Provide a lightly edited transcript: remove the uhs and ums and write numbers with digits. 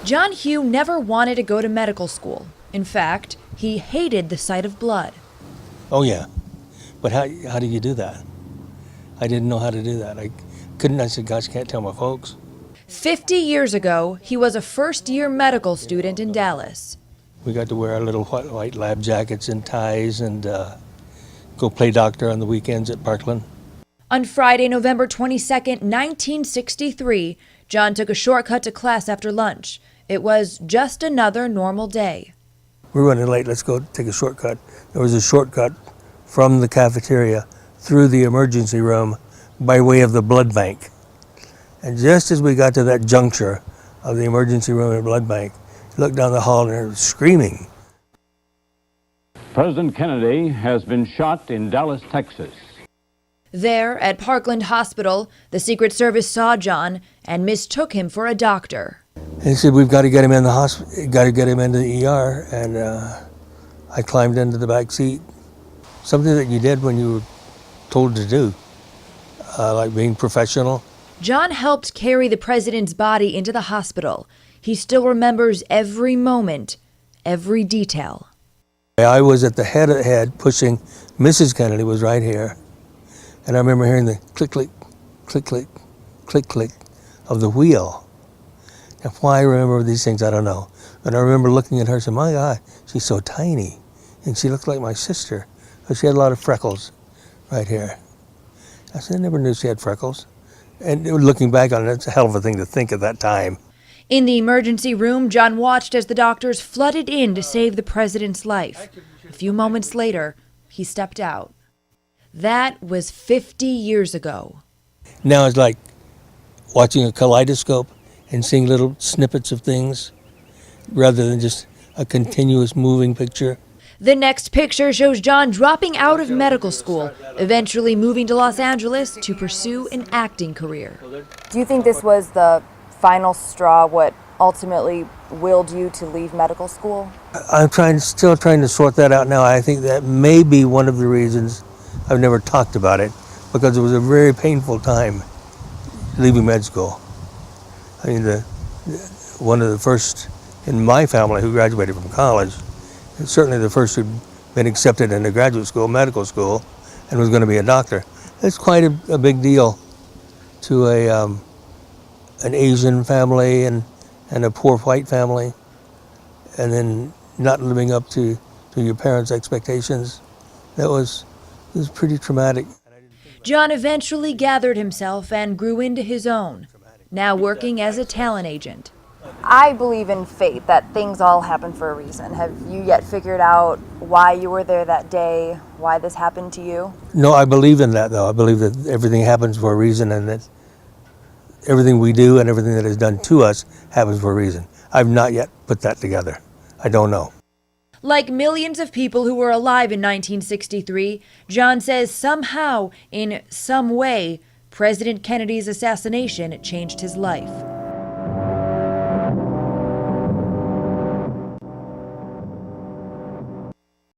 John Hugh never wanted to go to medical school. In fact, he hated the sight of blood. Oh yeah, but how do you do that? I didn't know how to do that. I said, gosh, I can't tell my folks. 50 years ago, he was a first-year medical student in Dallas. We got to wear our little white lab jackets and ties and go play doctor on the weekends at Parkland. On Friday, November 22nd, 1963, John took a shortcut to class after lunch. It was just another normal day. We're running late, let's go take a shortcut. There was a shortcut from the cafeteria through the emergency room by way of the blood bank. And just as we got to that juncture of the emergency room and blood bank, looked down the hall and there was screaming. President Kennedy has been shot in Dallas, Texas. There, at Parkland Hospital, the Secret Service saw John and mistook him for a doctor. And he said, we've got to get him in the hospital, got to get him into the ER. And I climbed into the back seat. Something that you did when you were told to do, like being professional. John helped carry the president's body into the hospital. He still remembers every moment, every detail. I was at the head pushing. Mrs. Kennedy was right here. And I remember hearing the click, click, click, click, click, click of the wheel. And why I remember these things, I don't know. But I remember looking at her and saying, my God, she's so tiny. And she looked like my sister. But she had a lot of freckles right here. I said, I never knew she had freckles. And looking back on it, it's a hell of a thing to think at that time. In the emergency room, John watched as the doctors flooded in to save the president's life. A few moments later, he stepped out. That was 50 years ago. Now it's like watching a kaleidoscope and seeing little snippets of things rather than just a continuous moving picture. The next picture shows John dropping out of medical school, eventually moving to Los Angeles to pursue an acting career. Do you think this was the final straw, what ultimately willed you to leave medical school? I'm still trying to sort that out now. I think that may be one of the reasons I've never talked about it, because it was a very painful time leaving med school. I mean, one of the first in my family who graduated from college, certainly the first who'd been accepted into graduate school, medical school, and was going to be a doctor. It's quite a big deal to an Asian family and a poor white family, and then not living up to your parents' expectations. It was pretty traumatic. John eventually gathered himself and grew into his own, now working as a talent agent. I believe in fate, that things all happen for a reason. Have you yet figured out why you were there that day, why this happened to you? No, I believe in that, though. I believe that everything happens for a reason, and that everything we do and everything that is done to us happens for a reason. I've not yet put that together. I don't know. Like millions of people who were alive in 1963, John says somehow, in some way, President Kennedy's assassination changed his life.